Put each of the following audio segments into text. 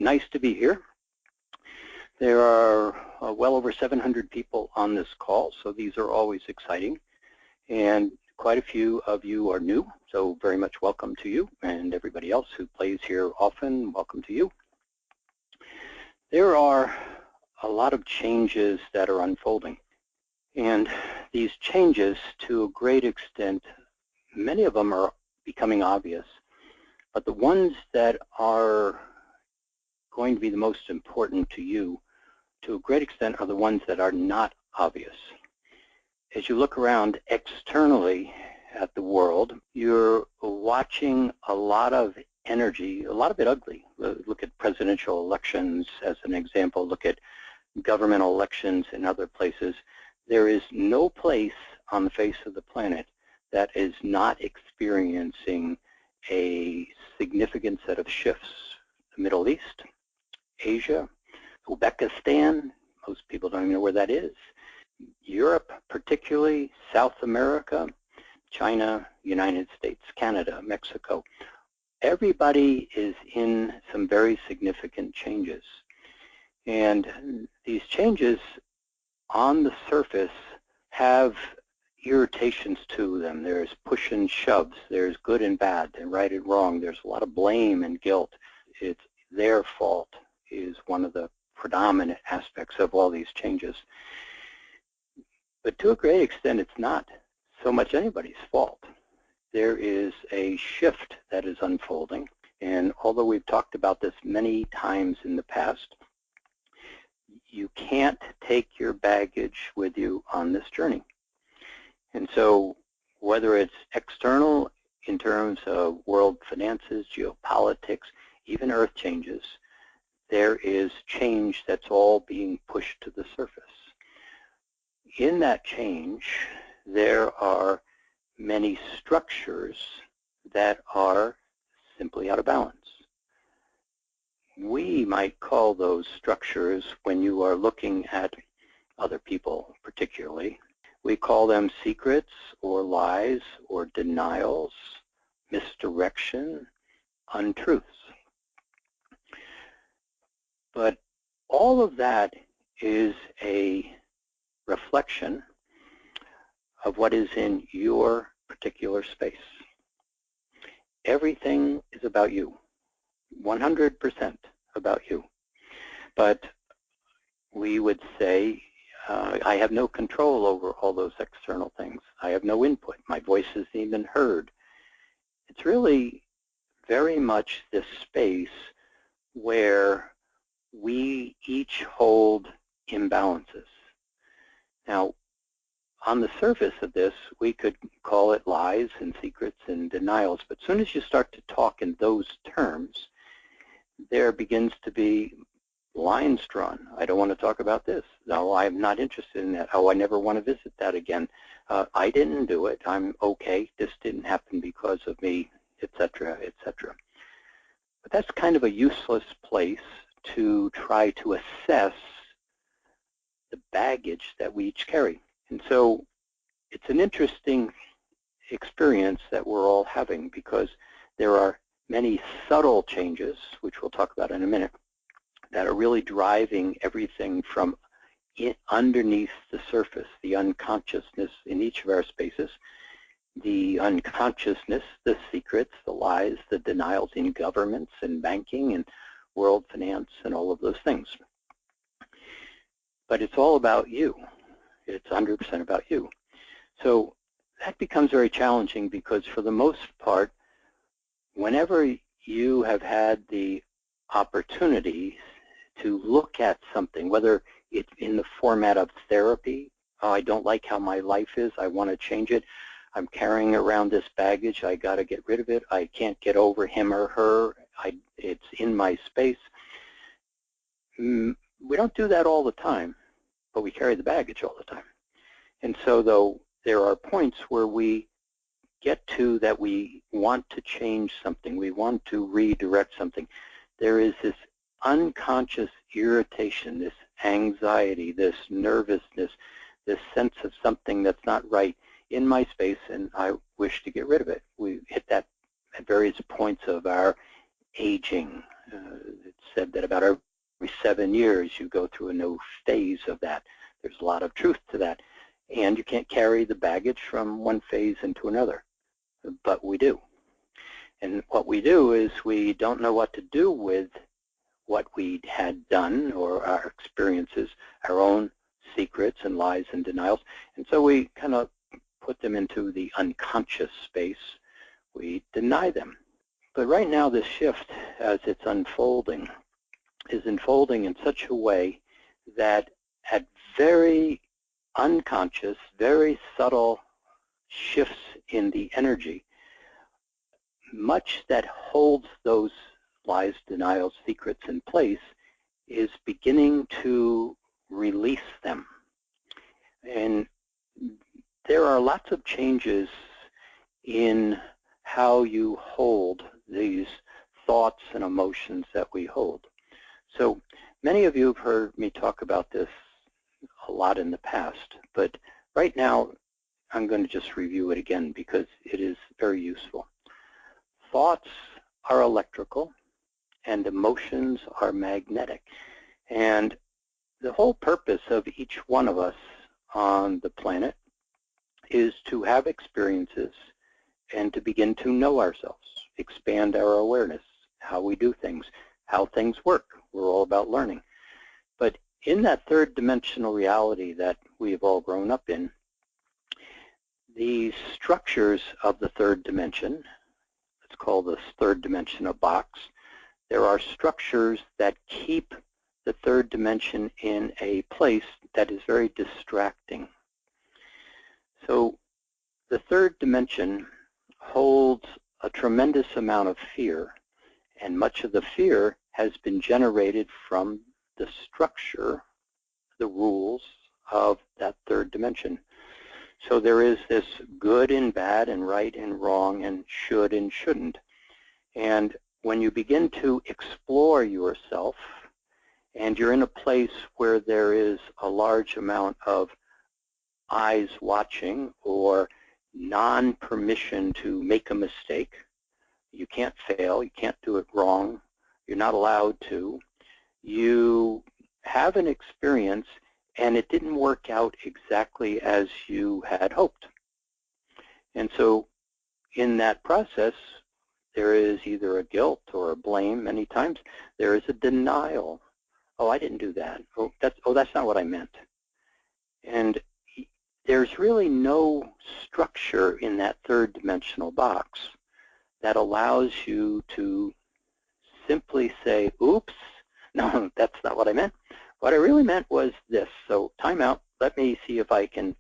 nice to be here. There are well over 700 people on this call, so these are always exciting. And quite a few of you are new, so very much welcome to you. And everybody else who plays here often, welcome to you. There are a lot of changes that are unfolding. And these changes, to a great extent, many of them are becoming obvious. But the ones that are going to be the most important to you, to a great extent, are the ones that are not obvious. As you look around externally at the world, you're watching a lot of energy, a lot of it ugly. Look at presidential elections as an example. Look at governmental elections in other places. There is no place on the face of the planet that is not experiencing a significant set of shifts. The Middle East, Asia, Uzbekistan, most people don't even know where that is. Europe, particularly South America, China, United States, Canada, Mexico. Everybody is in some very significant changes. And these changes on the surface have irritations to them. There's push and shoves. There's good and bad and right and wrong. There's a lot of blame and guilt. It's their fault is one of the predominant aspects of all these changes. But to a great extent, it's not so much anybody's fault. There is a shift that is unfolding. And although we've talked about this many times in the past, you can't take your baggage with you on this journey. And so whether it's external in terms of world finances, geopolitics, even earth changes, there is change that's all being pushed to the surface. In that change, there are many structures that are simply out of balance. We might call those structures, when you are looking at other people particularly, we call them secrets or lies or denials, misdirection, untruths. But all of that is a reflection of what is in your particular space. Everything is about you, 100% about you. But we would say, I have no control over all those external things. I have no input. My voice isn't even heard. It's really very much this space where we each hold imbalances. Now, on the surface of this, we could call it lies and secrets and denials, but as soon as you start to talk in those terms, there begins to be lines drawn. I don't want to talk about this. No, I'm not interested in that. Oh, I never want to visit that again. I didn't do it. I'm okay. This didn't happen because of me, etc., etc. But that's kind of a useless place to try to assess the baggage that we each carry. And so it's an interesting experience that we're all having, because there are many subtle changes, which we'll talk about in a minute, that are really driving everything from underneath the surface, the unconsciousness in each of our spaces, the unconsciousness, the secrets, the lies, the denials in governments and banking and world finance and all of those things. But it's all about you. It's 100% about you. So that becomes very challenging, because for the most part, whenever you have had the opportunity to look at something, whether it's in the format of therapy, oh, I don't like how my life is, I want to change it, I'm carrying around this baggage, I got to get rid of it, I can't get over him or her, it's in my space. We don't do that all the time, but we carry the baggage all the time. And so, though, there are points where we get to that we want to change something, we want to redirect something. There is this unconscious irritation, this anxiety, this nervousness, this sense of something that's not right in my space, and I wish to get rid of it. We hit that at various points of our aging. It's said that about every 7 years you go through a new phase of that. There's a lot of truth to that. And you can't carry the baggage from one phase into another, but we do. And what we do is we don't know what to do with what we had done or our experiences, our own secrets and lies and denials. And so we kind of put them into the unconscious space. We deny them. But right now this shift, as it's unfolding, is unfolding in such a way that at very unconscious, very subtle shifts in the energy, much that holds those lies, denials, secrets in place is beginning to release them. And there are lots of changes in how you hold these thoughts and emotions that we hold. So many of you have heard me talk about this a lot in the past, but right now I'm going to just review it again because it is very useful. Thoughts are electrical and emotions are magnetic. And the whole purpose of each one of us on the planet is to have experiences and to begin to know ourselves, expand our awareness, how we do things, how things work. We're all about learning. But in that third dimensional reality that we've all grown up in, the structures of the third dimension, it's called the third dimensional box, there are structures that keep the third dimension in a place that is very distracting. So the third dimension holds a tremendous amount of fear, and much of the fear has been generated from the structure, the rules of that third dimension. So there is this good and bad and right and wrong and should and shouldn't. And when you begin to explore yourself and you're in a place where there is a large amount of eyes watching or non-permission to make a mistake, you can't fail, you can't do it wrong, you're not allowed to, you have an experience and it didn't work out exactly as you had hoped. And so in that process, there is either a guilt or a blame. Many times there is a denial. Oh, I didn't do that. Oh, that's not what I meant. And there's really no structure in that third dimensional box that allows you to simply say, oops, no, that's not what I meant. What I really meant was this. So time out. Let me see if I can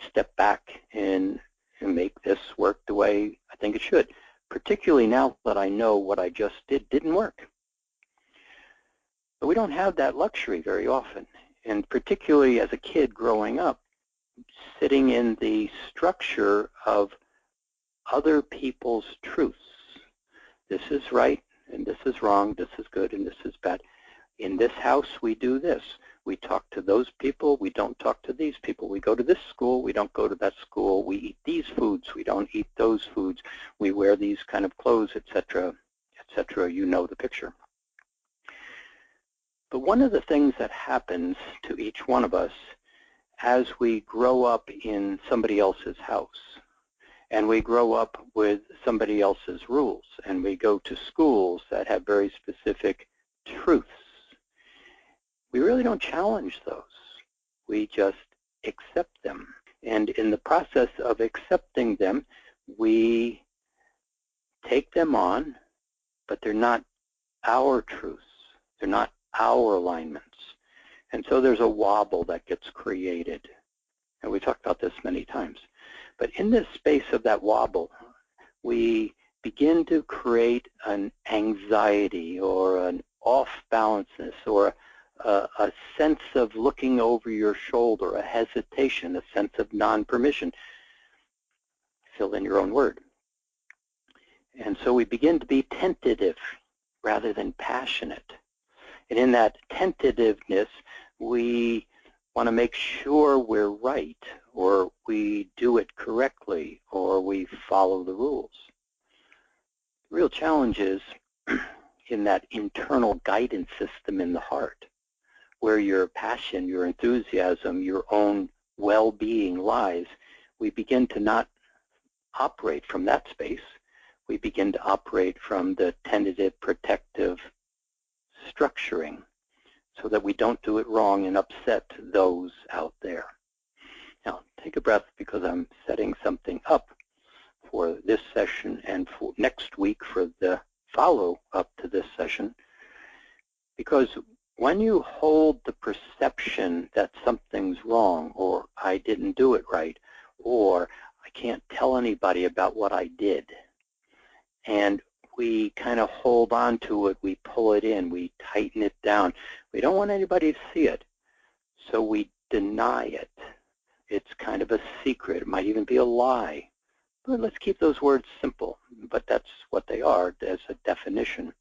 step back and make this work the way I think it should, particularly now that I know what I just did didn't work. But we don't have that luxury very often, and particularly as a kid growing up, sitting in the structure of other people's truths. This is right, and this is wrong, this is good, and this is bad. In this house, we do this. We talk to those people, we don't talk to these people. We go to this school, we don't go to that school. We eat these foods, we don't eat those foods. We wear these kind of clothes, etc., etc. You know the picture. But one of the things that happens to each one of us as we grow up in somebody else's house, and we grow up with somebody else's rules, and we go to schools that have very specific truths, we really don't challenge those. We just accept them. And in the process of accepting them, we take them on, but they're not our truths. They're not our alignments. And so there's a wobble that gets created. And we talked about this many times. But in this space of that wobble, we begin to create an anxiety or an off-balanceness or a sense of looking over your shoulder, a hesitation, a sense of non-permission. Fill in your own word. And so we begin to be tentative rather than passionate. And in that tentativeness, we want to make sure we're right, or we do it correctly, or we follow the rules. The real challenge is in that internal guidance system in the heart, where your passion, your enthusiasm, your own well-being lies, we begin to not operate from that space. We begin to operate from the tentative, protective structuring so that we don't do it wrong and upset those out there. Now, take a breath, because I'm setting something up for this session and for next week for the follow-up to this session, because when you hold the perception that something's wrong, or I didn't do it right, or I can't tell anybody about what I did, and we kind of hold on to it, we pull it in, we tighten it down. We don't want anybody to see it, so we deny it. It's kind of a secret. It might even be a lie. But let's keep those words simple, but that's what they are as a definition.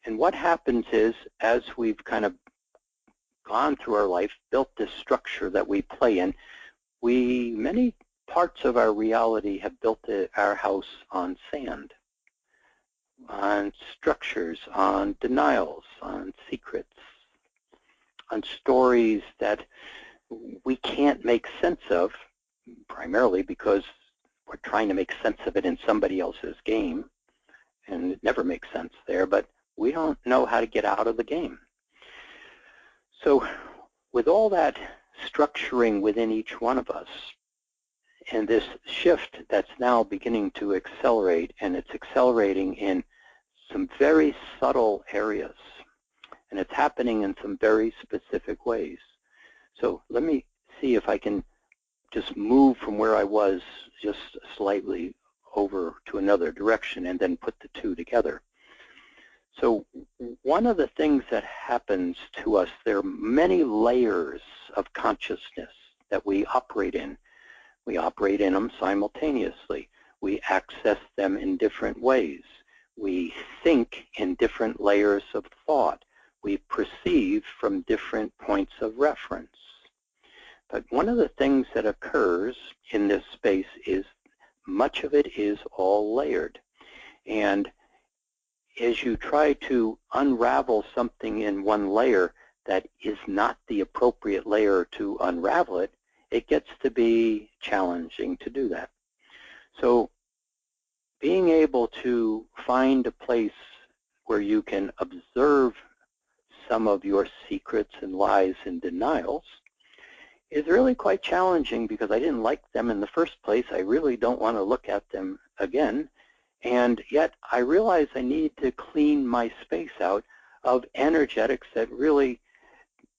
And what happens is, as we've kind of gone through our life, built this structure that we play in, many parts of our reality have built our house on sand, on structures, on denials, on secrets, on stories that we can't make sense of, primarily because we're trying to make sense of it in somebody else's game, and it never makes sense there, but we don't know how to get out of the game. So with all that structuring within each one of us, and this shift that's now beginning to accelerate, and it's accelerating in some very subtle areas, and it's happening in some very specific ways. So let me see if I can just move from where I was just slightly over to another direction and then put the two together. So one of the things that happens to us, there are many layers of consciousness that we operate in. We operate in them simultaneously. We access them in different ways. We think in different layers of thought. We perceive from different points of reference. But one of the things that occurs in this space is much of it is all layered. And as you try to unravel something in one layer that is not the appropriate layer to unravel it, it gets to be challenging to do that. So being able to find a place where you can observe some of your secrets and lies and denials is really quite challenging, because I didn't like them in the first place. I really don't want to look at them again. And yet I realize I need to clean my space out of energetics that really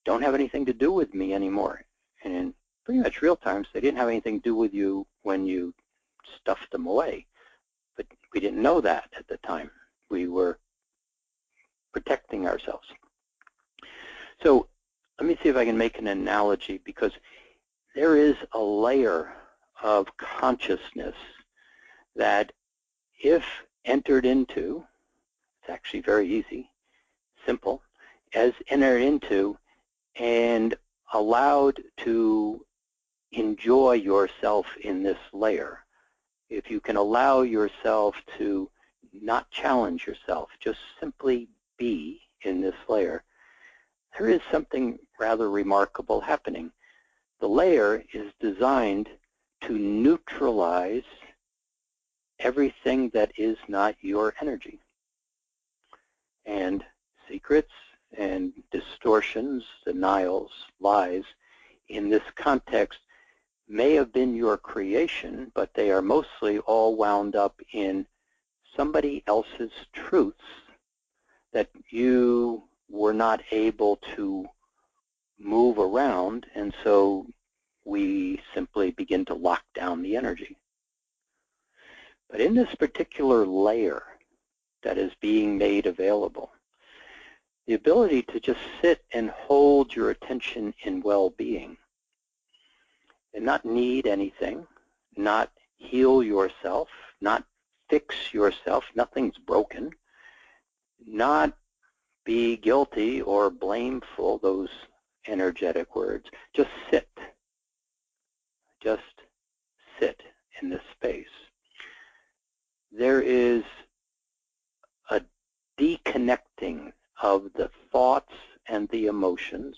don't have anything to do with me anymore. And in pretty much real times, they didn't have anything to do with you when you stuffed them away. But we didn't know that at the time. We were protecting ourselves. So let me see if I can make an analogy, because there is a layer of consciousness that, if entered into, it's actually very easy, simple, as entered into and allowed to enjoy yourself in this layer. If you can allow yourself to not challenge yourself, just simply be in this layer, there is something rather remarkable happening. The layer is designed to neutralize everything that is not your energy. And secrets and distortions, denials, lies, in this context may have been your creation, but they are mostly all wound up in somebody else's truths that you were not able to move around, and so we simply begin to lock down the energy. But in this particular layer that is being made available, the ability to just sit and hold your attention in well-being and not need anything, not heal yourself, not fix yourself, nothing's broken, not be guilty or blameful, those energetic words, just sit. Just sit in this space. There is a deconnecting of the thoughts and the emotions,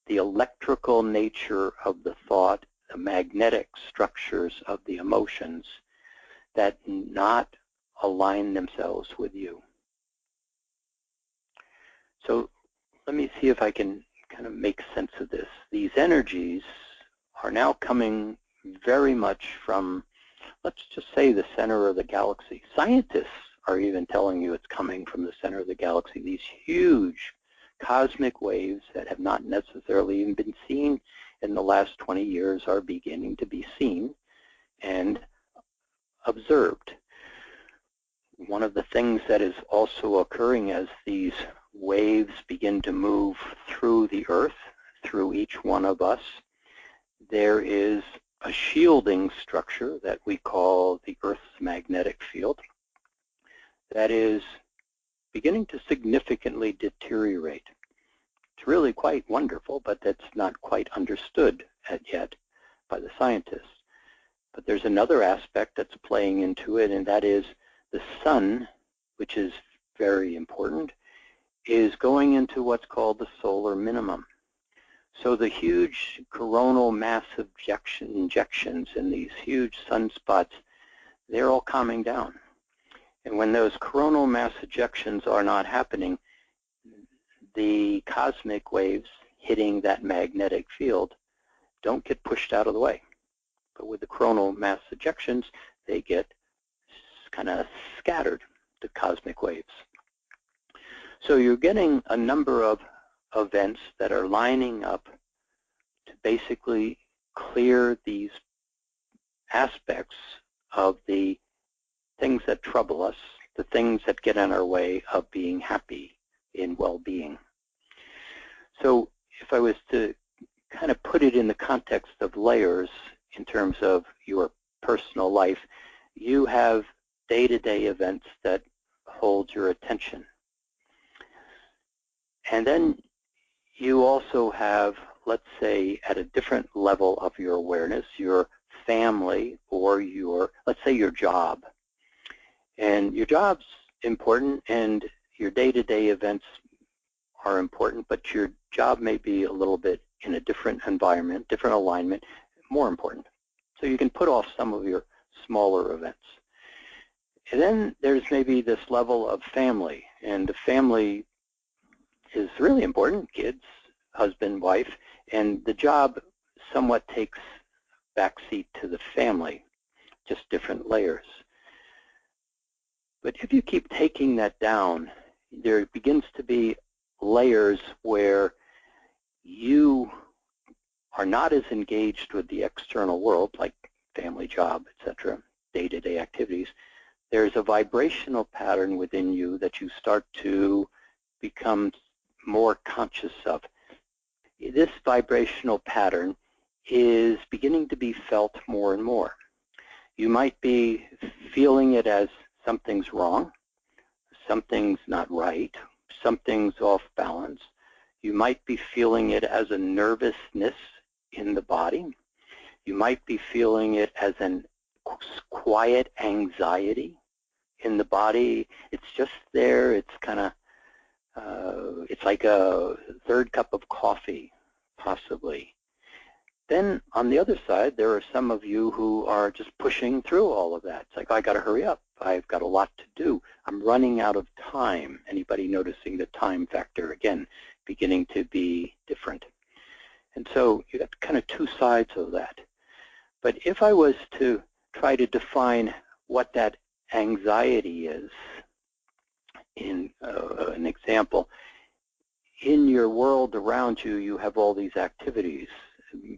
the electrical nature of the thought, the magnetic structures of the emotions that not align themselves with you. So let me see if I can kind of make sense of this. These energies are now coming very much from, let's just say, the center of the galaxy. Scientists are even telling you it's coming from the center of the galaxy. These huge cosmic waves that have not necessarily even been seen in the last 20 years are beginning to be seen and observed. One of the things that is also occurring as these waves begin to move through the Earth, through each one of us, there is a shielding structure that we call the Earth's magnetic field that is beginning to significantly deteriorate. It's really quite wonderful, but that's not quite understood yet by the scientists. But there's another aspect that's playing into it, and that is the sun, which is very important, is going into what's called the solar minimum. So the huge coronal mass injections in these huge sunspots, they're all calming down. And when those coronal mass ejections are not happening, the cosmic waves hitting that magnetic field don't get pushed out of the way. But with the coronal mass ejections, they get kind of scattered, the cosmic waves. So you're getting a number of events that are lining up to basically clear these aspects of the things that trouble us, the things that get in our way of being happy in well-being. So if I was to kind of put it in the context of layers in terms of your personal life, you have day-to-day events that hold your attention. And then you also have, let's say, at a different level of your awareness, your family or your, let's say, your job. And your job's important and your day-to-day events are important, but your job may be a little bit in a different environment, different alignment, more important. So you can put off some of your smaller events. And then there's maybe this level of family, and the family is really important, kids, husband, wife, and the job somewhat takes backseat to the family, just different layers. But if you keep taking that down, there begins to be layers where you are not as engaged with the external world, like family, job, etc., day-to-day activities. There's a vibrational pattern within you that you start to become more conscious of. This vibrational pattern is beginning to be felt more and more. You might be feeling it as something's wrong, something's not right, something's off balance. You might be feeling it as a nervousness in the body. You might be feeling it as a quiet anxiety in the body. It's just there. It's kind of, it's like a third cup of coffee, possibly. Then on the other side, there are some of you who are just pushing through all of that. It's like, I got to hurry up. I've got a lot to do. I'm running out of time. Anybody noticing the time factor, again, beginning to be different? And so you got kind of two sides of that. But if I was to try to define what that anxiety is in an example, in your world around you, you have all these activities,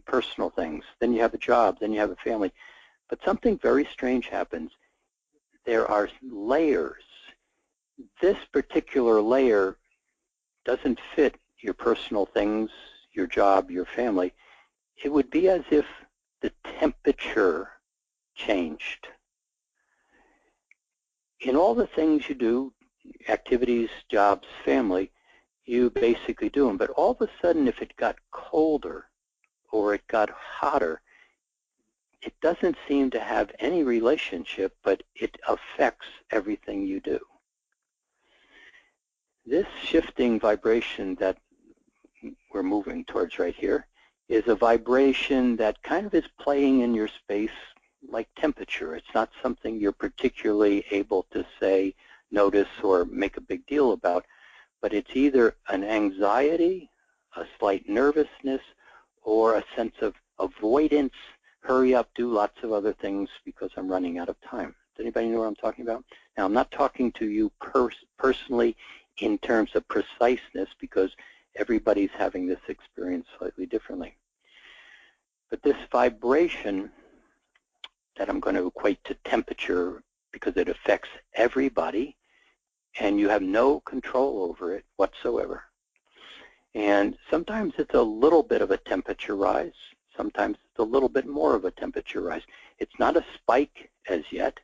personal things. Then you have a job. Then you have a family. But something very strange happens. There are layers. This particular layer doesn't fit your personal things, your job, your family. It would be as if the temperature changed. In all the things you do, activities, jobs, family, you basically do them. But all of a sudden, if it got colder or it got hotter, it doesn't seem to have any relationship, but it affects everything you do. This shifting vibration that we're moving towards right here is a vibration that kind of is playing in your space like temperature. It's not something you're particularly able to say, notice, or make a big deal about, but it's either an anxiety, a slight nervousness, or a sense of avoidance, hurry up, do lots of other things because I'm running out of time. Does anybody know what I'm talking about? Now, I'm not talking to you personally in terms of preciseness because everybody's having this experience slightly differently. But this vibration that I'm going to equate to temperature because it affects everybody and you have no control over it whatsoever. And sometimes it's a little bit of a temperature rise. Sometimes it's a little bit more of a temperature rise. It's not a spike as yet,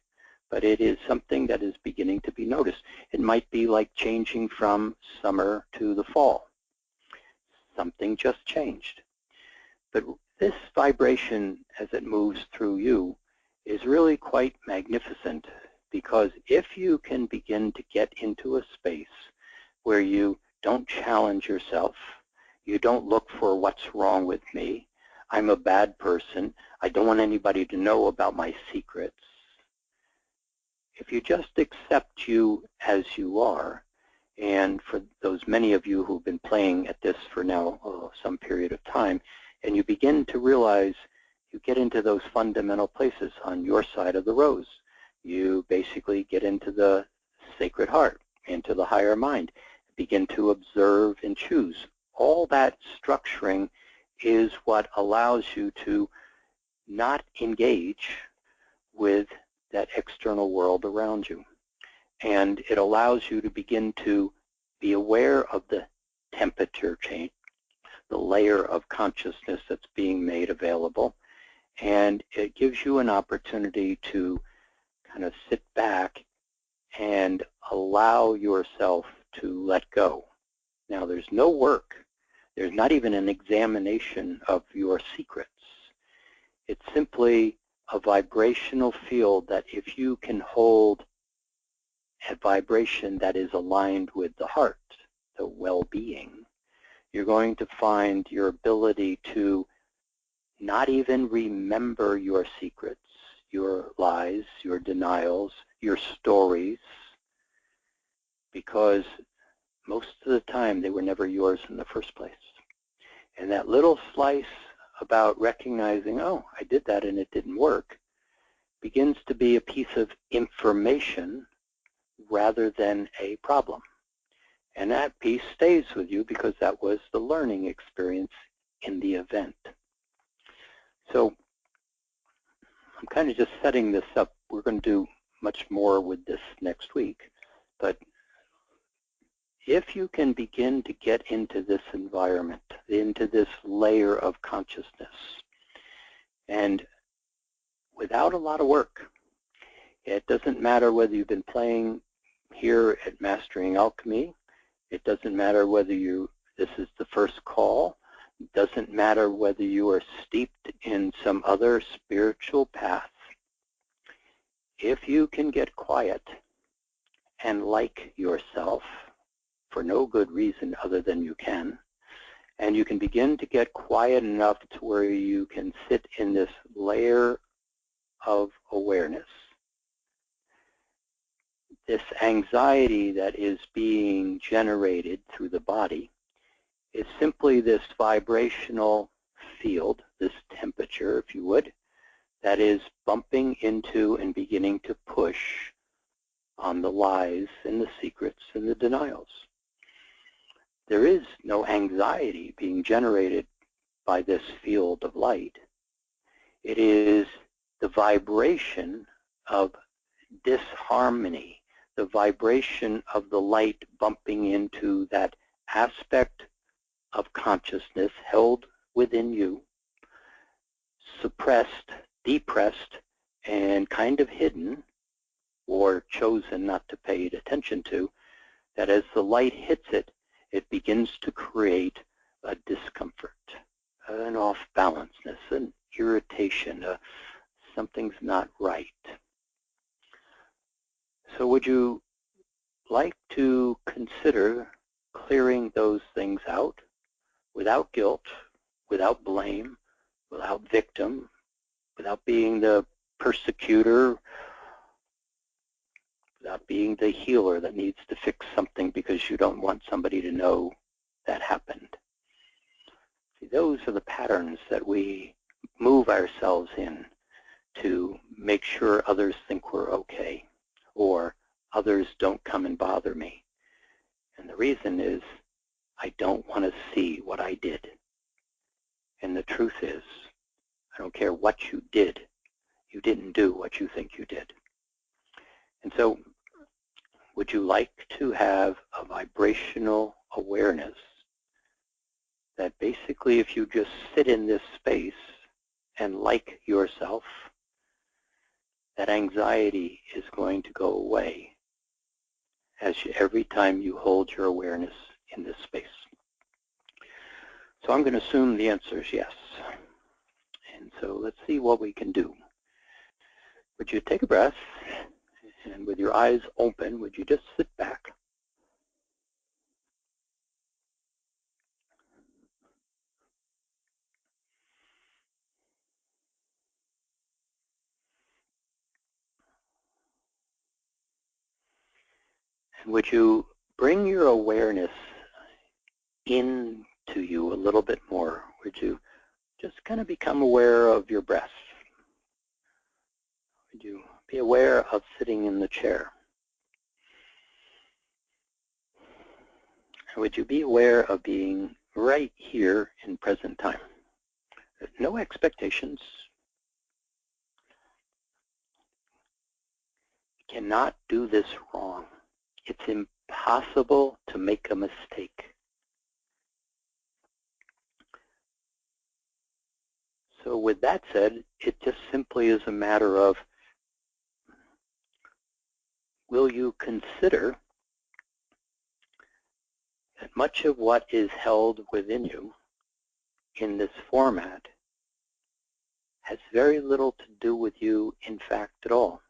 but it is something that is beginning to be noticed. It might be like changing from summer to the fall. Something just changed. But this vibration, as it moves through you, is really quite magnificent, because if you can begin to get into a space where you don't challenge yourself, you don't look for what's wrong with me, I'm a bad person, I don't want anybody to know about my secrets. If you just accept you as you are, and for those many of you who've been playing at this for now some period of time, and you begin to realize you get into those fundamental places on your side of the rose. You basically get into the sacred heart, into the higher mind, begin to observe and choose. All that structuring is what allows you to not engage with that external world around you. And it allows you to begin to be aware of the temperature change, the layer of consciousness that's being made available. And it gives you an opportunity to kind of sit back and allow yourself to let go. Now, there's no work. There's not even an examination of your secrets. It's simply a vibrational field that if you can hold a vibration that is aligned with the heart, the well-being, you're going to find your ability to not even remember your secrets, your lies, your denials, your stories, because most of the time they were never yours in the first place. And that little slice about recognizing, oh, I did that and it didn't work, begins to be a piece of information rather than a problem. And that piece stays with you because that was the learning experience in the event. So I'm kind of just setting this up. We're going to do much more with this next week. But if you can begin to get into this environment, into this layer of consciousness, and without a lot of work, it doesn't matter whether you've been playing here at Mastering Alchemy, it doesn't matter whether this is the first call, it doesn't matter whether you are steeped in some other spiritual path. If you can get quiet and like yourself for no good reason other than you can, and you can begin to get quiet enough to where you can sit in this layer of awareness, this anxiety that is being generated through the body is simply this vibrational field, this temperature, if you would, that is bumping into and beginning to push on the lies and the secrets and the denials. There is no anxiety being generated by this field of light. It is the vibration of disharmony, the vibration of the light bumping into that aspect of consciousness held within you, suppressed, depressed, and kind of hidden, or chosen not to pay attention to, that as the light hits it, it begins to create a discomfort, an off-balanceness, an irritation, something's not right. So would you like to consider clearing those things out without guilt, without blame, without victim, without being the persecutor, without being the healer that needs to fix something because you don't want somebody to know that happened. See, those are the patterns that we move ourselves in to make sure others think we're okay, or others don't come and bother me. And the reason is I don't want to see what I did. And the truth is, I don't care what you did, you didn't do what you think you did. And so, would you like to have a vibrational awareness that basically if you just sit in this space and like yourself, that anxiety is going to go away every time you hold your awareness in this space? So I'm going to assume the answer is yes. And so let's see what we can do. Would you take a breath, and with your eyes open, would you just sit back? And would you bring your awareness into you a little bit more? Would you just kind of become aware of your breath? Would you be aware of sitting in the chair? And would you be aware of being right here in present time? No expectations. You cannot do this wrong. It's impossible to make a mistake. So with that said, it just simply is a matter of, will you consider that much of what is held within you in this format has very little to do with you, in fact, at all.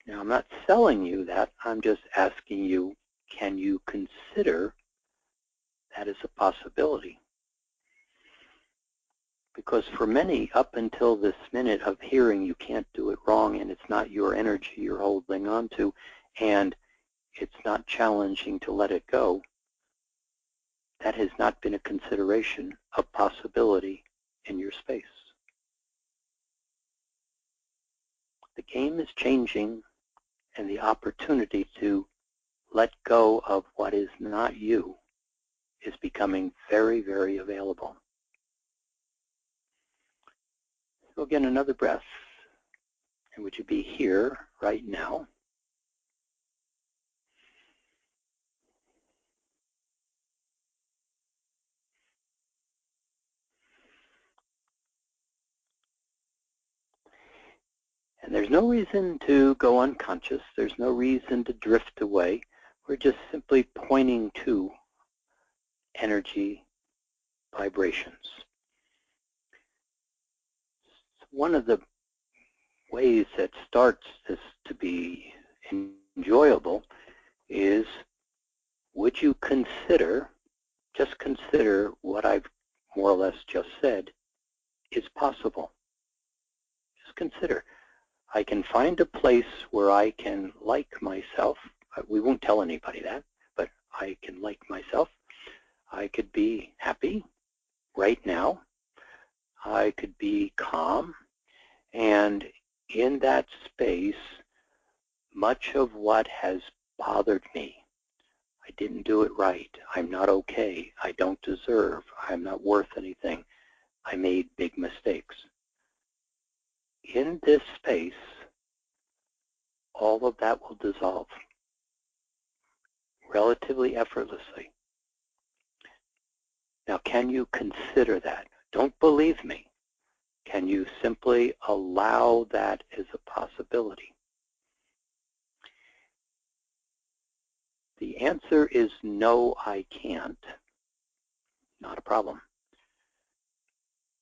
Now, I'm not selling you that. I'm just asking you, can you consider that as a possibility? Because for many, up until this minute of hearing you can't do it wrong, and it's not your energy you're holding on to, and it's not challenging to let it go, that has not been a consideration of possibility in your space. The game is changing, and the opportunity to let go of what is not you is becoming very, very available. So again, another breath. And would you be here right now? And there's no reason to go unconscious. There's no reason to drift away. We're just simply pointing to energy vibrations. One of the ways that starts this to be enjoyable is, would you consider, just consider what I've more or less just said is possible. Just consider. I can find a place where I can like myself. We won't tell anybody that, but I can like myself. I could be happy right now. I could be calm. And in that space, much of what has bothered me, I didn't do it right, I'm not okay, I don't deserve, I'm not worth anything, I made big mistakes. In this space, all of that will dissolve relatively effortlessly. Now, can you consider that? Don't believe me. Can you simply allow that as a possibility? The answer is no, I can't. Not a problem.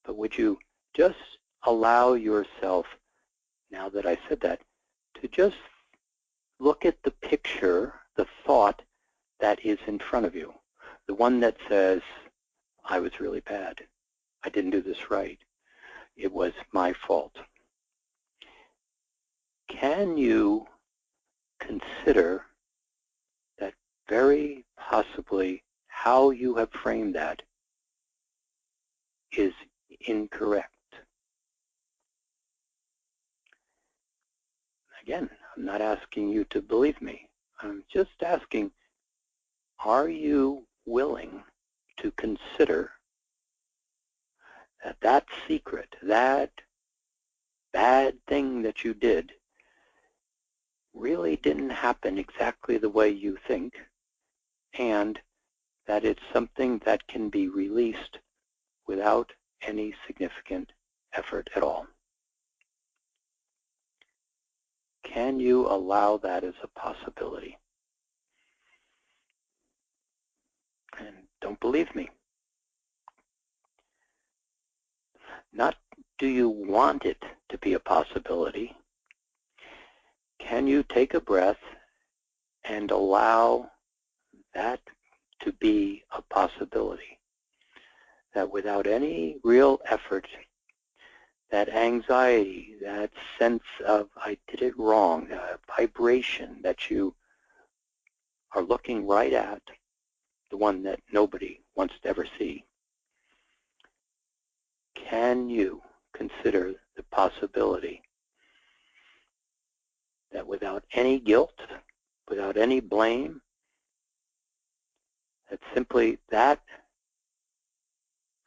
But would you just allow yourself, now that I said that, to just look at the picture, the thought that is in front of you, the one that says, I was really bad. I didn't do this right. It was my fault. Can you consider that very possibly how you have framed that is incorrect? Again, I'm not asking you to believe me. I'm just asking, are you willing to consider that that secret, that bad thing that you did, really didn't happen exactly the way you think, and that it's something that can be released without any significant effort at all? Can you allow that as a possibility? And don't believe me. Not do you want it to be a possibility. Can you take a breath and allow that to be a possibility? That without any real effort, that anxiety, that sense of I did it wrong, vibration that you are looking right at, the one that nobody wants to ever see, can you consider the possibility that without any guilt, without any blame, that simply that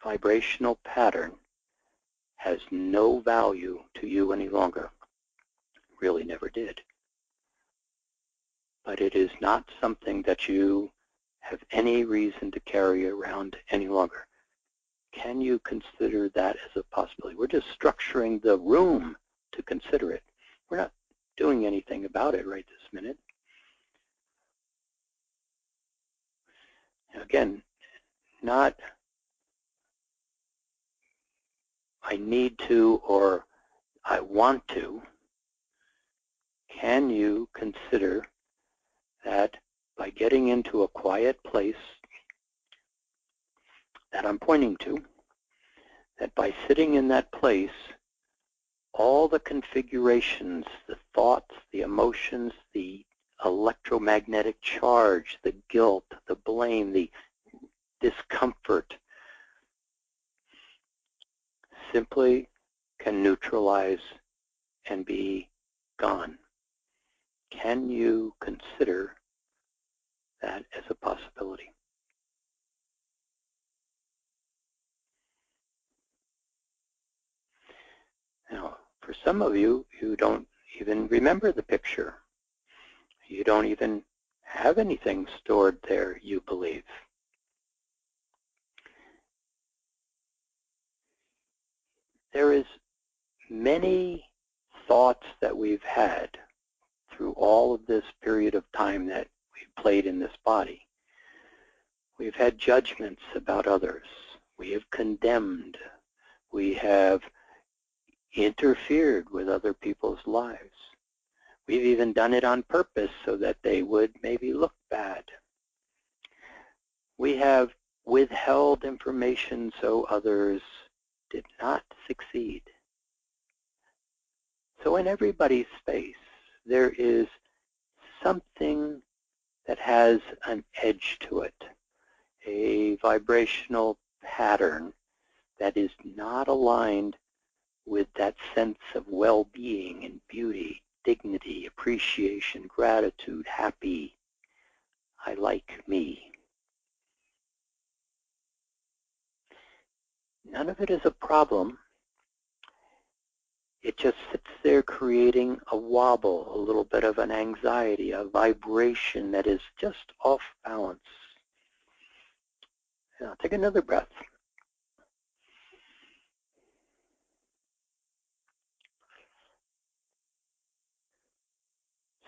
vibrational pattern has no value to you any longer? Really never did. But it is not something that you have any reason to carry around any longer. Can you consider that as a possibility? We're just structuring the room to consider it. We're not doing anything about it right this minute. Again, not I need to or I want to. Can you consider that by getting into a quiet place that I'm pointing to, that by sitting in that place, all the configurations, the thoughts, the emotions, the electromagnetic charge, the guilt, the blame, the discomfort, simply can neutralize and be gone? Can you consider that as a possibility? Now, for some of you, you don't even remember the picture. You don't even have anything stored there, you believe. There is many thoughts that we've had through all of this period of time that we've played in this body. We've had judgments about others. We have condemned. We have interfered with other people's lives. We've even done it on purpose so that they would maybe look bad. We have withheld information so others did not succeed. So in everybody's space, there is something that has an edge to it, a vibrational pattern that is not aligned with that sense of well-being and beauty, dignity, appreciation, gratitude, happy, I like me. None of it is a problem. It just sits there creating a wobble, a little bit of an anxiety, a vibration that is just off balance. Now, take another breath.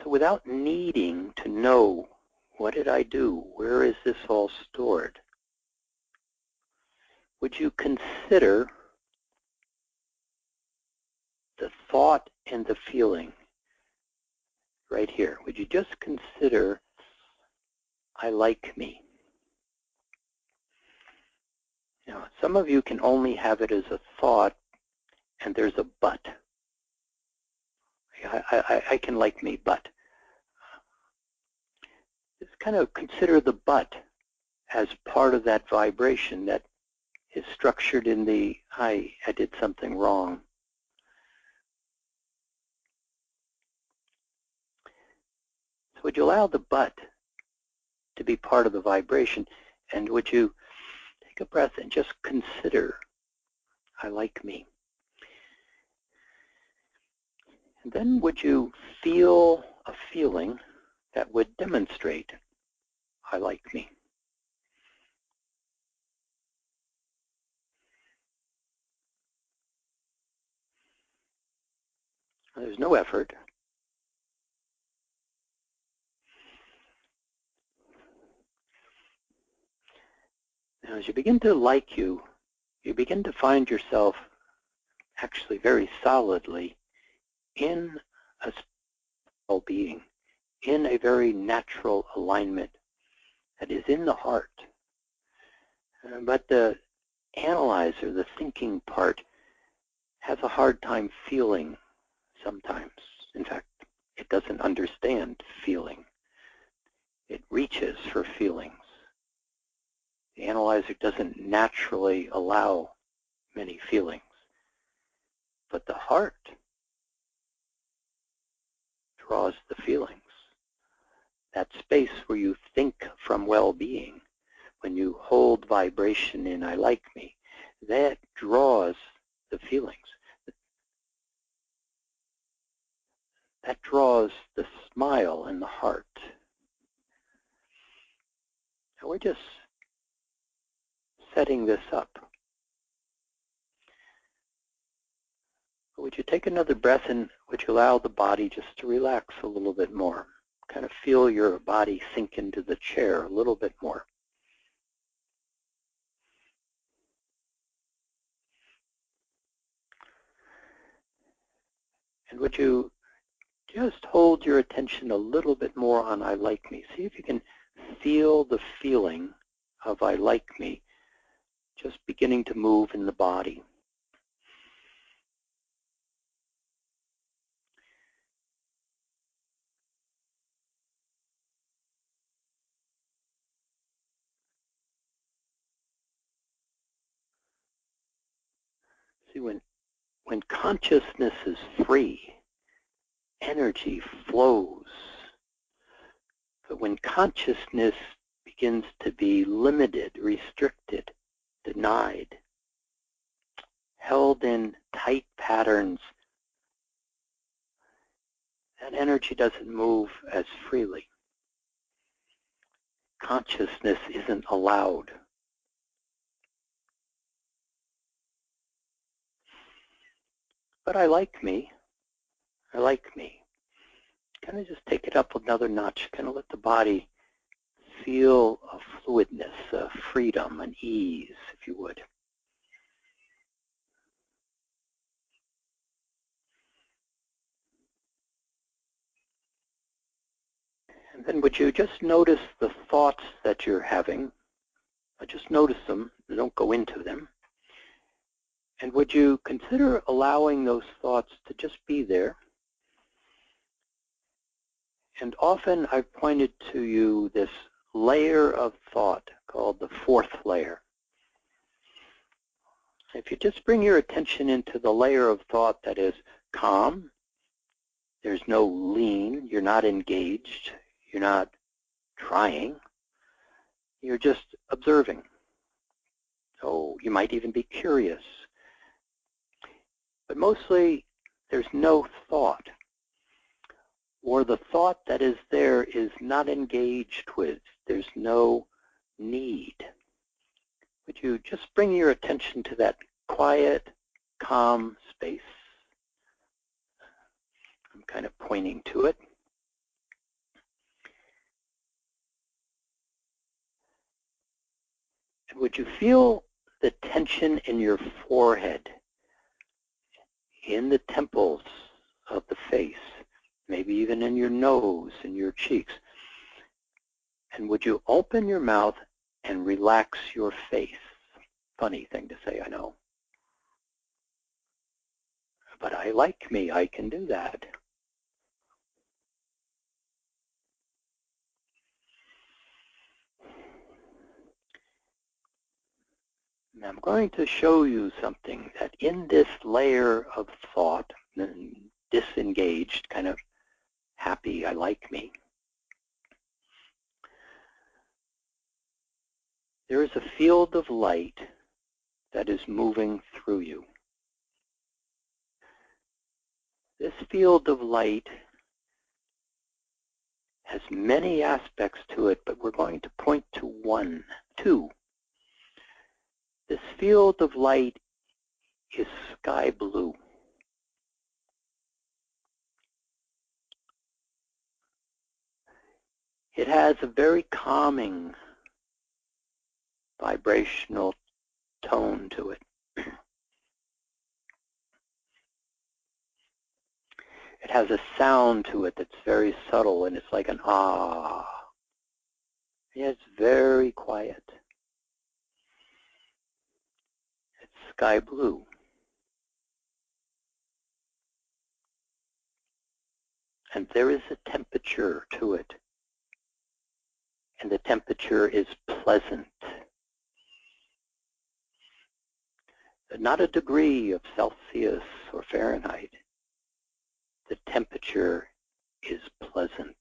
So without needing to know, what did I do? Where is this all stored? Would you consider the thought and the feeling right here. Would you just consider, I like me? Now, some of you can only have it as a thought, and there's a but. I can like me, but. Just kind of consider the but as part of that vibration that is structured in the, I did something wrong. So would you allow the but to be part of the vibration, and would you take a breath and just consider, I like me? And then would you feel a feeling that would demonstrate, I like me? There's no effort. Now, as you begin to like you begin to find yourself actually very solidly in a well-being, in a very natural alignment that is in the heart. But the analyzer, the thinking part, has a hard time feeling sometimes. In fact, it doesn't understand feeling. It reaches for feelings. The analyzer doesn't naturally allow many feelings. But the heart draws the feelings. That space where you think from well-being, when you hold vibration in I like me, that draws the feelings. That draws the smile in the heart. And we're just setting this up. Would you take another breath, and would you allow the body just to relax a little bit more? Kind of feel your body sink into the chair a little bit more. And would you just hold your attention a little bit more on I like me? See if you can feel the feeling of I like me just beginning to move in the body. See, when consciousness is free, energy flows. But when consciousness begins to be limited, restricted, denied, held in tight patterns, that energy doesn't move as freely. Consciousness isn't allowed. But I like me. I like me. Kind of just take it up another notch. Kind of let the body feel a fluidness, a freedom, an ease, if you would. And then would you just notice the thoughts that you're having? Just notice them. Don't go into them. And would you consider allowing those thoughts to just be there? And often I've pointed to you this layer of thought called the fourth layer. If you just bring your attention into the layer of thought that is calm, there's no lean, you're not engaged, you're not trying, you're just observing. So you might even be curious. But mostly there's no thought, or the thought that is there is not engaged with. There's no need. Would you just bring your attention to that quiet, calm space? I'm kind of pointing to it. And would you feel the tension in your forehead, in the temples of the face, maybe even in your nose and your cheeks. And would you open your mouth and relax your face? Funny thing to say, I know. But I like me, I can do that. And I'm going to show you something that in this layer of thought, disengaged, kind of happy, I like me, there is a field of light that is moving through you. This field of light has many aspects to it, but we're going to point to two. This field of light is sky blue. It has a very calming vibrational tone to it. It has a sound to it that's very subtle, and it's like an ah. Yeah, it's very quiet. It's sky blue. And there is a temperature to it. And the temperature is pleasant. Not a degree of Celsius or Fahrenheit. The temperature is pleasant.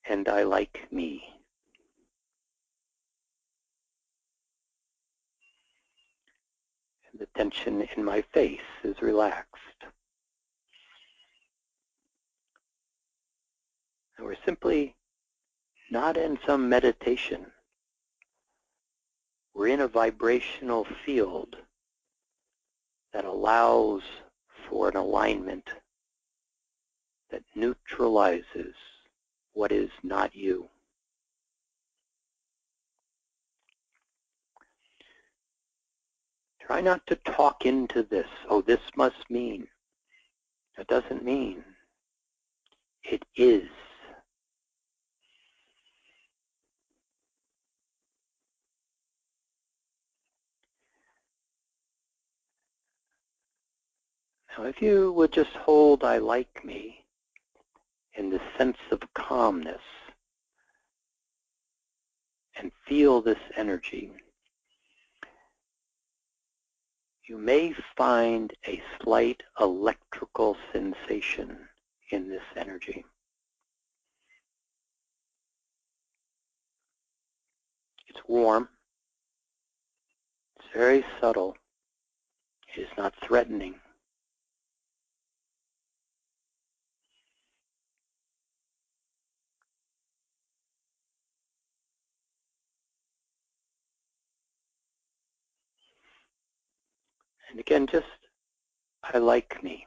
And I like me. And the tension in my face is relaxed. And we're simply not in some meditation. We're in a vibrational field that allows for an alignment that neutralizes what is not you. Try not to talk into this. Oh, this must mean. It doesn't mean. It is. Now, if you would just hold I like me in the sense of calmness and feel this energy, you may find a slight electrical sensation in this energy. It's warm. It's very subtle. It is not threatening. And again, just, I like me.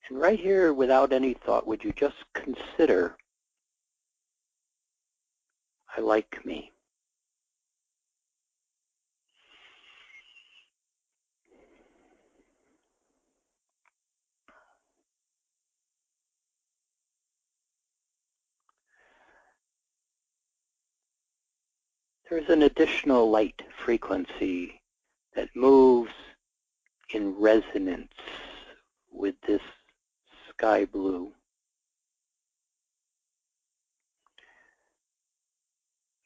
And right here, without any thought, would you just consider, I like me. There's an additional light frequency that moves in resonance with this sky blue.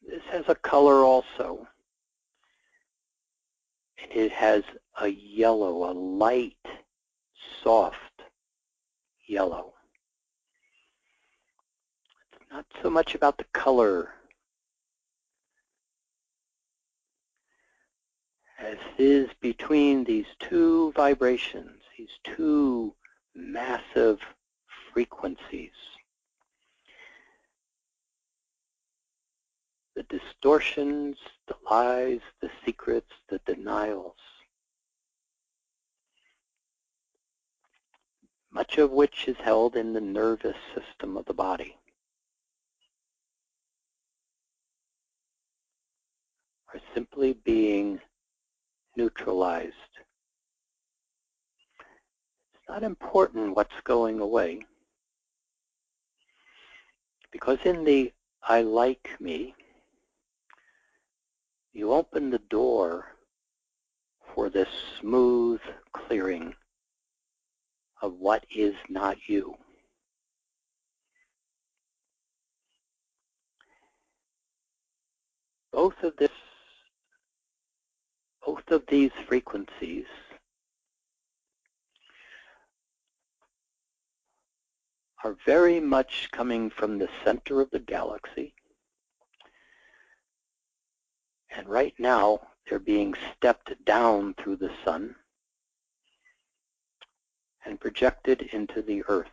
This has a color also, and it has a yellow, a light, soft yellow. It's not so much about the color as is between these two vibrations, these two massive frequencies. The distortions, the lies, the secrets, the denials, much of which is held in the nervous system of the body, are simply being neutralized. It's not important what's going away, because in the I like me, you open the door for this smooth clearing of what is not you. Both of these frequencies are very much coming from the center of the galaxy. And right now, they're being stepped down through the sun and projected into the earth.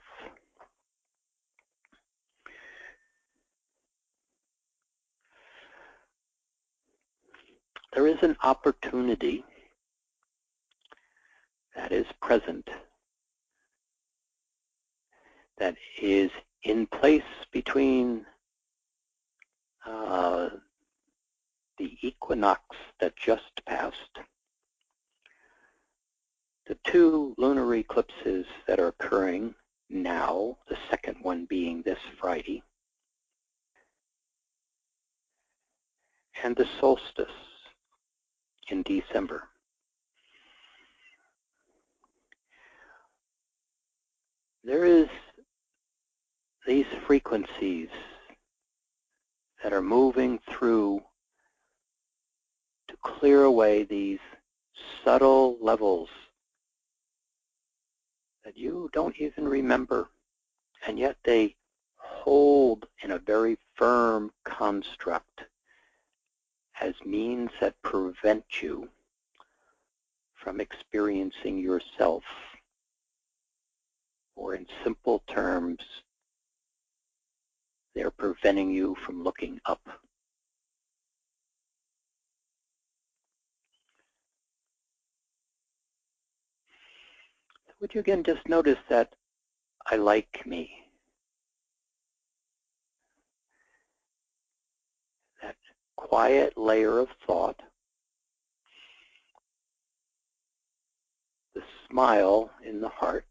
There is an opportunity that is present, that is in place between the equinox that just passed, the two lunar eclipses that are occurring now, the second one being this Friday, and the solstice in December. There is these frequencies that are moving through to clear away these subtle levels that you don't even remember, and yet they hold in a very firm construct as means that prevent you from experiencing yourself, or in simple terms, they're preventing you from looking up. Would you again just notice that I like me? That quiet layer of thought, the smile in the heart,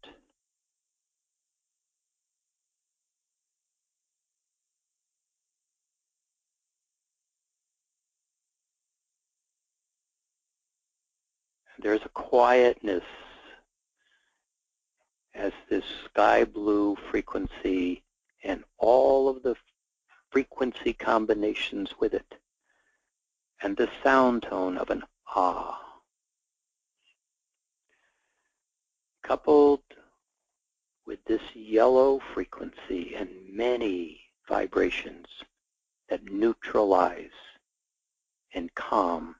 there's a quietness as this sky blue frequency and all of the frequency combinations with it, and the sound tone of an ah, coupled with this yellow frequency and many vibrations that neutralize and calm.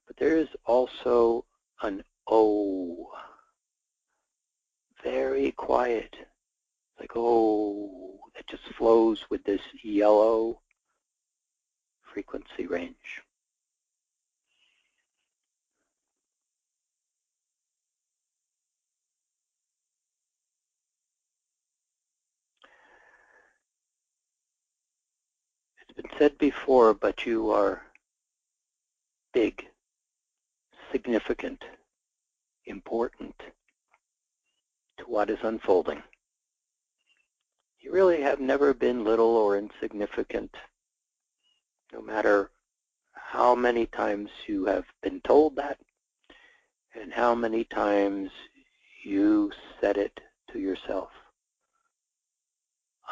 But there is also an O, very quiet, like oh, that just flows with this yellow frequency range. It's been said before, but you are big, significant, important to what is unfolding. You really have never been little or insignificant, no matter how many times you have been told that and how many times you said it to yourself.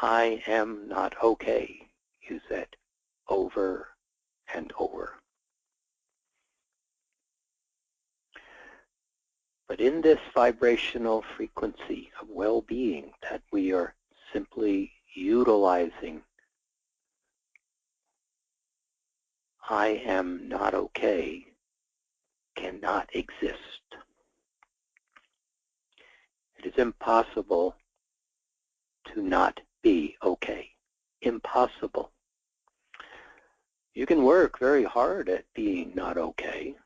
I am not okay, you said over and over. But in this vibrational frequency of well-being that we are simply utilizing, I am not okay cannot exist. It is impossible to not be okay. Impossible. You can work very hard at being not okay.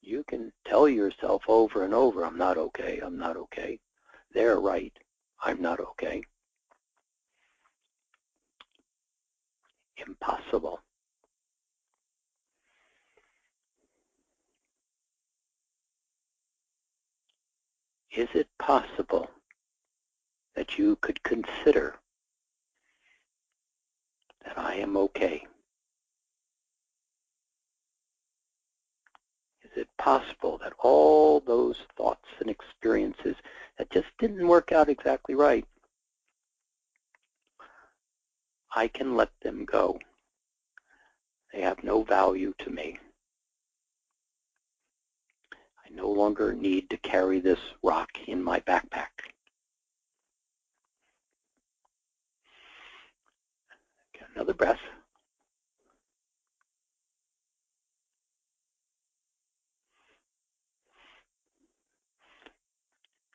You can tell yourself over and over, I'm not okay, I'm not okay. They're right, I'm not okay. Impossible. Is it possible that you could consider that I am okay? Is it possible that all those thoughts and experiences that just didn't work out exactly right, I can let them go? They have no value to me. I no longer need to carry this rock in my backpack. Get another breath.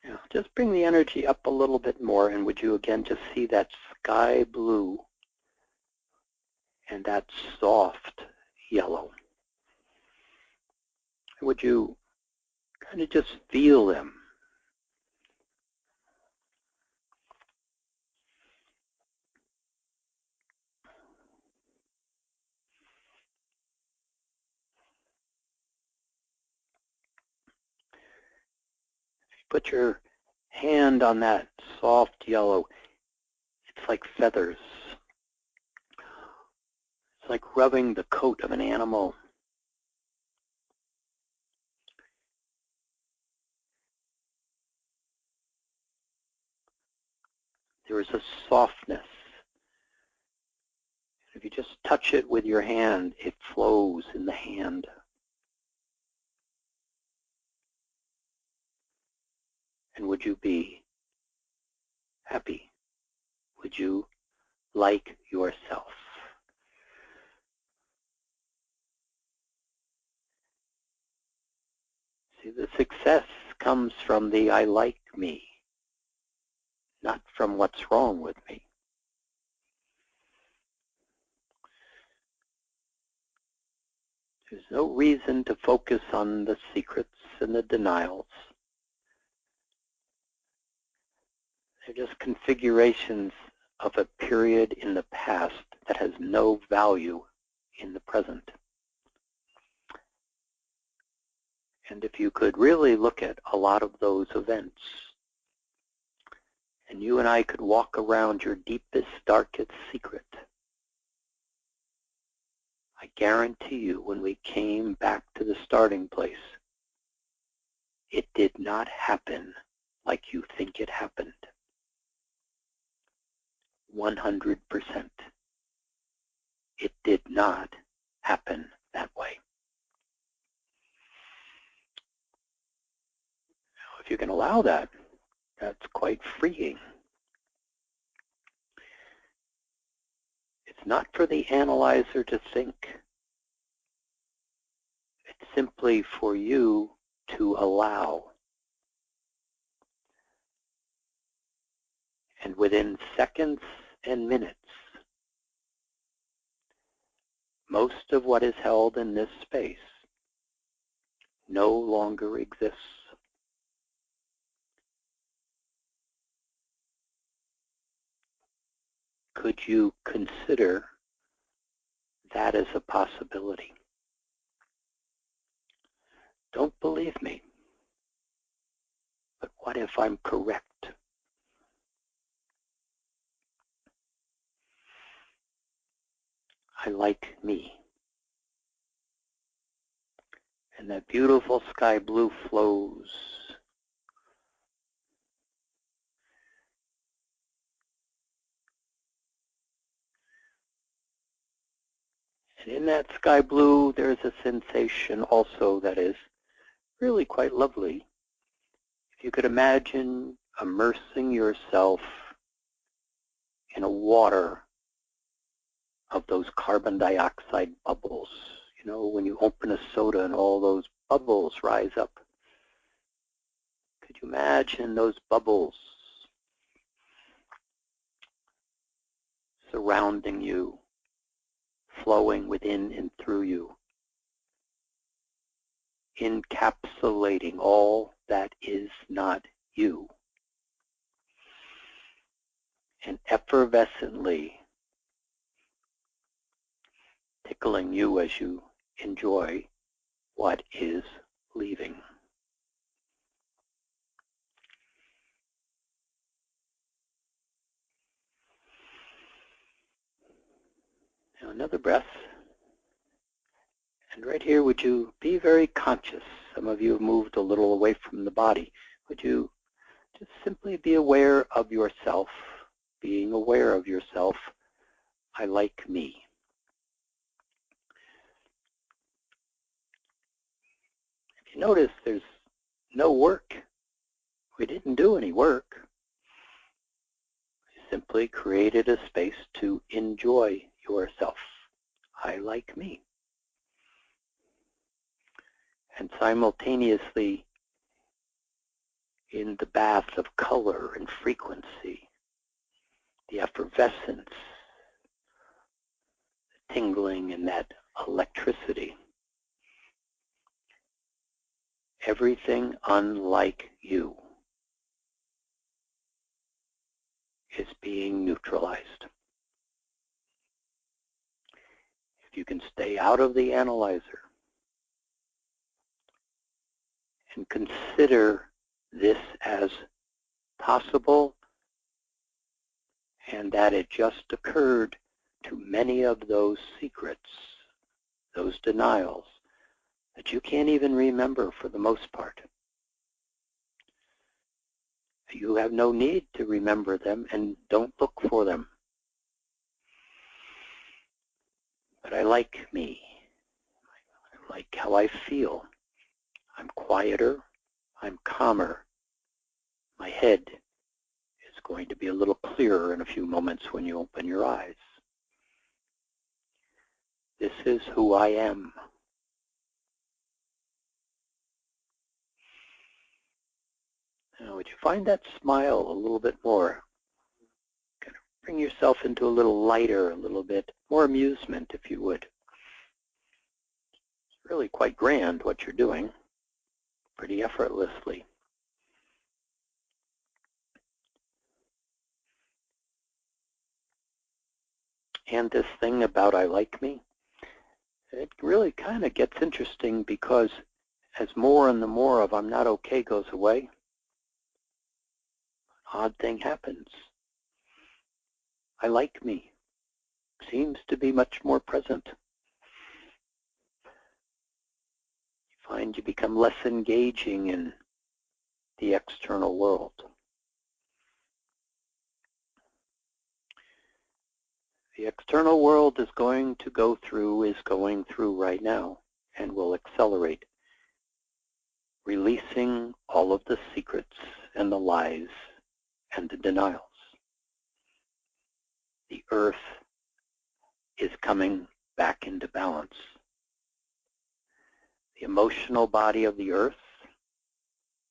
Now, just bring the energy up a little bit more, and would you again just see that sky blue and that soft yellow? Would you kind of just feel them? Put your hand on that soft yellow. It's like feathers. It's like rubbing the coat of an animal. There is a softness. If you just touch it with your hand, it flows in the hand. And would you be happy? Would you like yourself? See, the success comes from the I like me, not from what's wrong with me. There's no reason to focus on the secrets and the denials. They're just configurations of a period in the past that has no value in the present. And if you could really look at a lot of those events, and you and I could walk around your deepest, darkest secret, I guarantee you when we came back to the starting place, it did not happen like you think it happened. 100%. It did not happen that way. Now, if you can allow that, that's quite freeing. It's not for the analyzer to think. It's simply for you to allow. And within seconds and minutes, most of what is held in this space no longer exists. Could you consider that as a possibility? Don't believe me, but what if I'm correct? I like me. And that beautiful sky blue flows. And in that sky blue, there's a sensation also that is really quite lovely. If you could imagine immersing yourself in a water of those carbon dioxide bubbles. You know, when you open a soda and all those bubbles rise up. Could you imagine those bubbles surrounding you, flowing within and through you, encapsulating all that is not you, and effervescently tickling you as you enjoy what is leaving. Now another breath. And right here, would you be very conscious? Some of you have moved a little away from the body. Would you just simply be aware of yourself, being aware of yourself? I like me. If you notice, there's no work. We didn't do any work. We simply created a space to enjoy yourself. I like me. And simultaneously, in the bath of color and frequency, the effervescence, the tingling, and that electricity, everything unlike you is being neutralized. If you can stay out of the analyzer and consider this as possible and that it just occurred to many of those secrets, those denials, that you can't even remember for the most part. You have no need to remember them and don't look for them. But I like me. I like how I feel. I'm quieter. I'm calmer. My head is going to be a little clearer in a few moments when you open your eyes. This is who I am. Now, would you find that smile a little bit more? Kind of bring yourself into a little lighter, a little bit more amusement, if you would. It's really quite grand what you're doing, pretty effortlessly. And this thing about I like me, it really kind of gets interesting because as more and the more of I'm not okay goes away, an odd thing happens. I like me seems to be much more present. You find you become less engaging in the external world. The external world is going through right now, and will accelerate, releasing all of the secrets and the lies and the denials. The earth is coming back into balance. The emotional body of the earth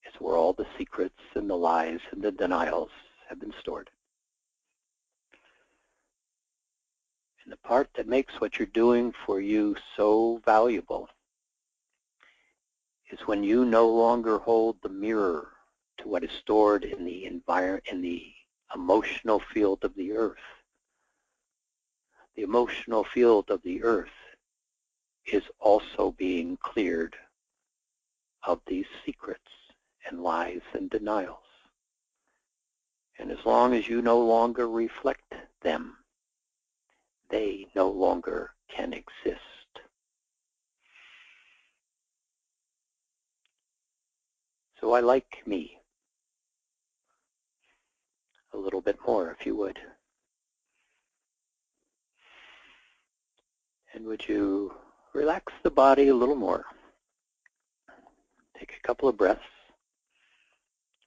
is where all the secrets and the lies and the denials have been stored. And the part that makes what you're doing for you so valuable is when you no longer hold the mirror to what is stored in the emotional field of the earth. The emotional field of the earth is also being cleared of these secrets and lies and denials. And as long as you no longer reflect them, they no longer can exist. So I like me a little bit more, if you would. And would you relax the body a little more? Take a couple of breaths.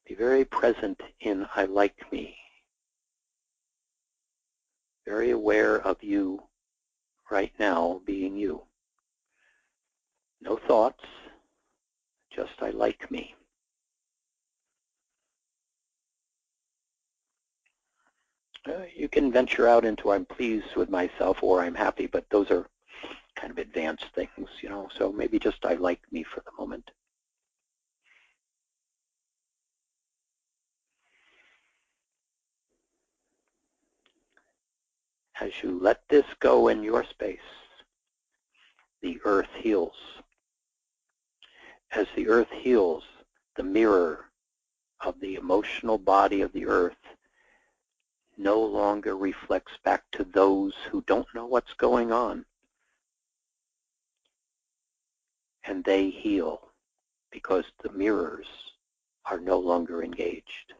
Be very present in I like me. Very aware of you right now being you. No thoughts, just I like me. You can venture out into I'm pleased with myself or I'm happy, but those are kind of advanced things, so maybe just I like me for the moment. As you let this go in your space, the earth heals. As the earth heals, the mirror of the emotional body of the earth no longer reflects back to those who don't know what's going on, and they heal because the mirrors are no longer engaged.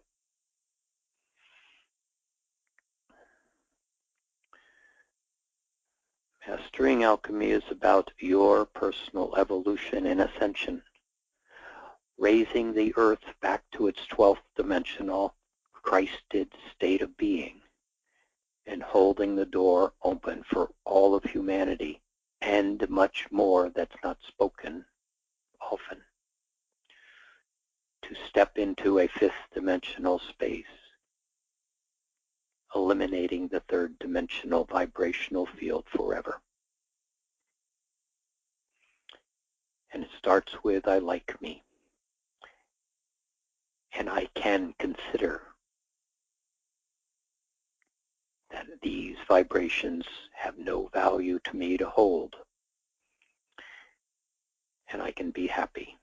Mastering Alchemy is about your personal evolution and ascension, raising the earth back to its 12th dimensional Christed state of being, and holding the door open for all of humanity and much more that's not spoken often, to step into a 5th dimensional space, eliminating the 3rd dimensional vibrational field forever. And it starts with I like me, and I can consider that these vibrations have no value to me to hold, and I can be happy.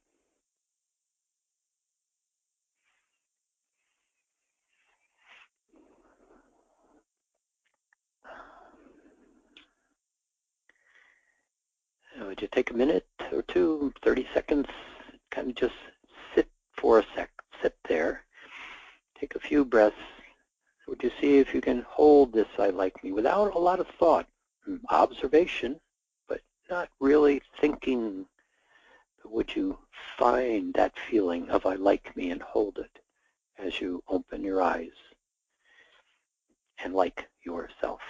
Would you take a minute or two, 30 seconds, kind of just sit for a sec, sit there, take a few breaths. Would you see if you can hold this I like me without a lot of thought, observation, but not really thinking? Would you find that feeling of I like me and hold it as you open your eyes and like yourself?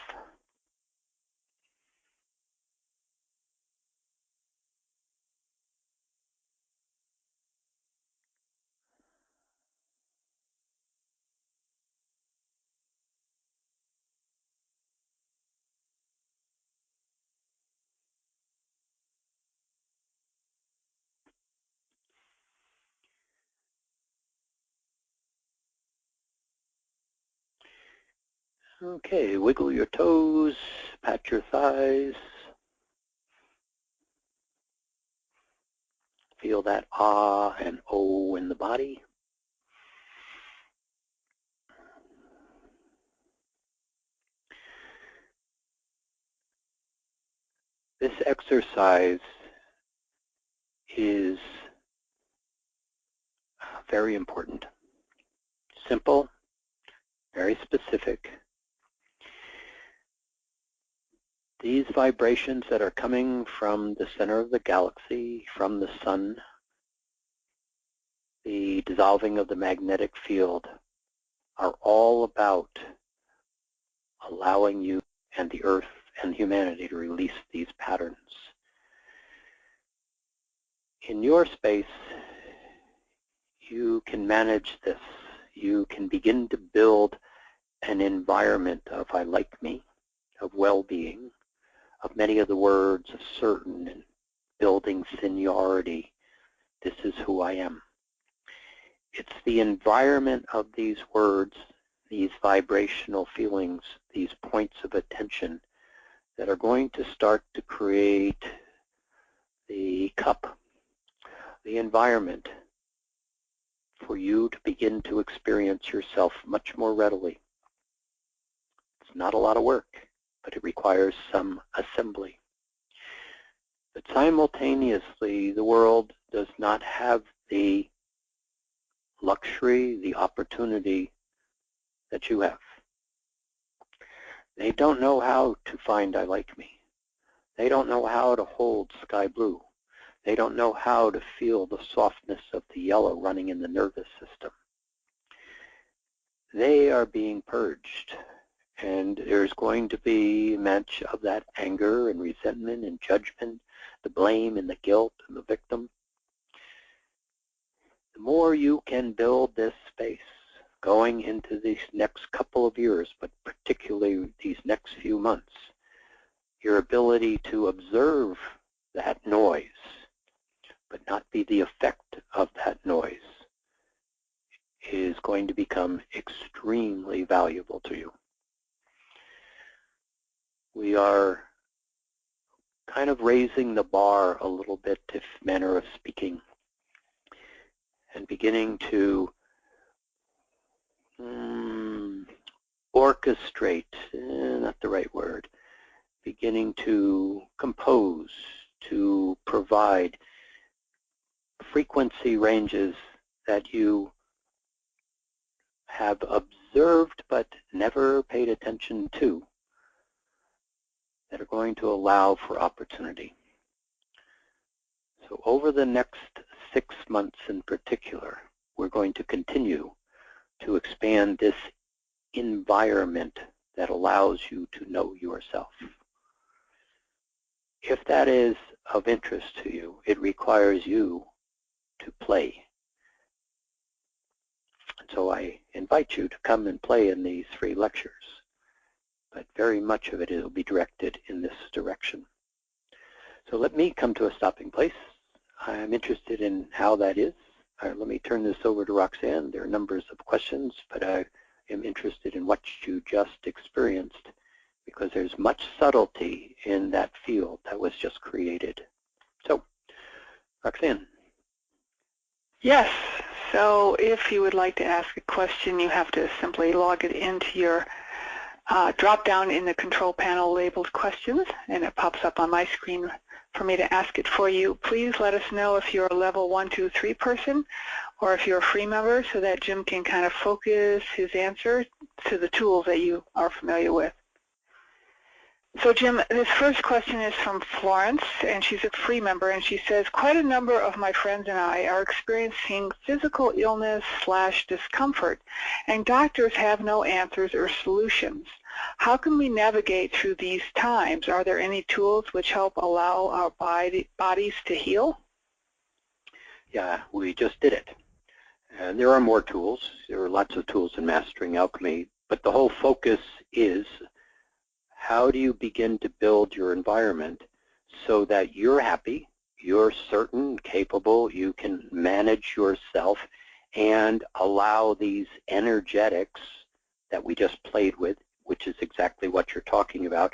Okay, wiggle your toes, pat your thighs. Feel that ah and oh in the body. This exercise is very important. Simple, very specific. These vibrations that are coming from the center of the galaxy, from the sun, the dissolving of the magnetic field, are all about allowing you and the earth and humanity to release these patterns. In your space, you can manage this. You can begin to build an environment of I like me, of well-being, of many of the words of certain and building seniority. This is who I am. It's the environment of these words, these vibrational feelings, these points of attention that are going to start to create the cup, the environment for you to begin to experience yourself much more readily. It's not a lot of work, but it requires some assembly. But simultaneously, the world does not have the luxury, the opportunity that you have. They don't know how to find I like me. They don't know how to hold sky blue. They don't know how to feel the softness of the yellow running in the nervous system. They are being purged, and there's going to be much of that anger and resentment and judgment, the blame and the guilt and the victim. The more you can build this space going into these next couple of years, but particularly these next few months, your ability to observe that noise, but not be the effect of that noise, is going to become extremely valuable to you. We are kind of raising the bar a little bit, if manner of speaking, and beginning to orchestrate, not the right word, beginning to compose, to provide frequency ranges that you have observed but never paid attention to, that are going to allow for opportunity. So over the next 6 months in particular, we're going to continue to expand this environment that allows you to know yourself. If that is of interest to you, it requires you to play. And so I invite you to come and play in these free lectures, but very much of it will be directed in this direction. So let me come to a stopping place. I'm interested in how that is. Let me turn this over to Roxane. There are numbers of questions, but I am interested in what you just experienced, because there's much subtlety in that field that was just created. So, Roxane. Yes. So if you would like to ask a question, you have to simply log it into your drop-down in the control panel labeled questions, and it pops up on my screen for me to ask it for you. Please let us know if you're a level 1, 2, 3 person, or if you're a free member, so that Jim can kind of focus his answer to the tools that you are familiar with. So Jim, this first question is from Florence, and she's a free member, and she says, quite a number of my friends and I are experiencing physical illness/discomfort, and doctors have no answers or solutions. How can we navigate through these times? Are there any tools which help allow our bodies to heal? Yeah, we just did it. And there are more tools. There are lots of tools in Mastering Alchemy, but the whole focus is, how do you begin to build your environment so that you're happy, you're certain, capable, you can manage yourself and allow these energetics that we just played with, which is exactly what you're talking about,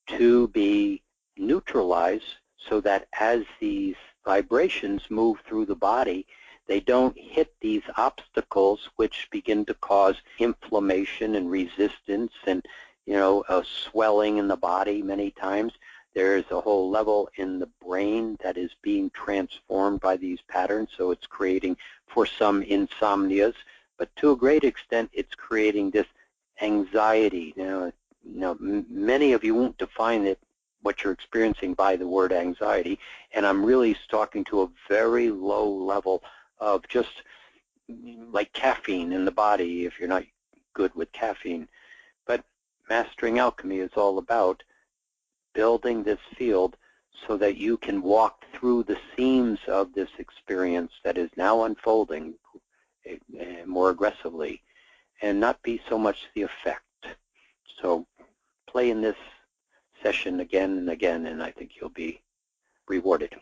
to be neutralized so that as these vibrations move through the body, they don't hit these obstacles which begin to cause inflammation and resistance and a swelling in the body many times. There's a whole level in the brain that is being transformed by these patterns, so it's creating, for some, insomnias, but to a great extent, it's creating this anxiety. Many of you won't define it, what you're experiencing, by the word anxiety, and I'm really talking to a very low level of just like caffeine in the body, if you're not good with caffeine. But Mastering Alchemy is all about building this field so that you can walk through the seams of this experience that is now unfolding more aggressively and not be so much the effect. So play in this session again and again, and I think you'll be rewarded.